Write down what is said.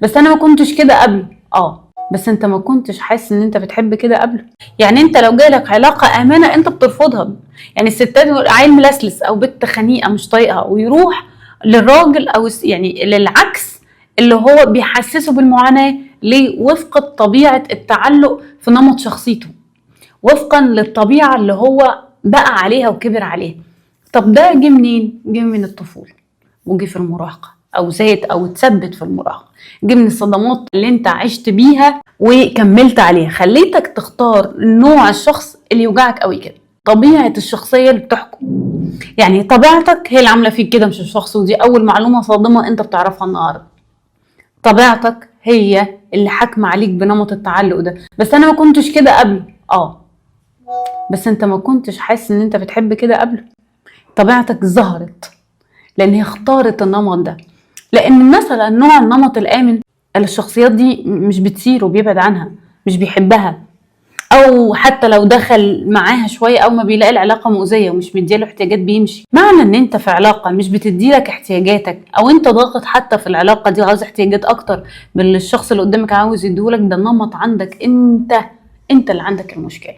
بس انا ما كنتش كده قبل. بس انت ما كنتش حاسس ان انت بتحب كده قبل. يعني انت لو جالك علاقه امانه انت بترفضها. يعني الستات عيل ملسلس او بنت خنيقه مش طايقها ويروح للراجل او يعني للعكس اللي هو بيحسسه بالمعاناه. ليه؟ وفق طبيعه التعلق في نمط شخصيته، وفقا للطبيعه اللي هو بقى عليها وكبر عليها. طب ده جه منين؟ جه من الطفوله، وجه في المراهقه، او زاد او اتثبت في المراهقه، جه من الصدمات اللي انت عشت بيها وكملت عليها، خليتك تختار نوع الشخص اللي يوجعك قوي كده. طبيعه الشخصيه اللي بتحكم، يعني طبيعتك هي اللي عامله فيك كده مش الشخص. ودي اول معلومه صادمه انت بتعرفها النهارده. طبيعتك هي اللي حاكمه عليك بنمط التعلق ده. بس انا ما كنتش كده قبل. بس انت ما كنتش حاسس ان انت بتحب كده قبل. طبيعتك ظهرت لان هي اختارت النمط ده. لان مثلا نوع النمط الامن الشخصيات دي مش بتسير وبيبعد عنها، مش بيحبها، او حتى لو دخل معاها شويه او ما بيلاقي العلاقه مؤذيه ومش مدياله احتياجات بيمشي. معنى ان انت في علاقه مش بتديلك احتياجاتك، او انت ضاغط حتى في العلاقه دي عاوز احتياجات اكتر من اللي الشخص اللي قدامك عاوز يديهولك، ده النمط عندك انت اللي عندك المشكله.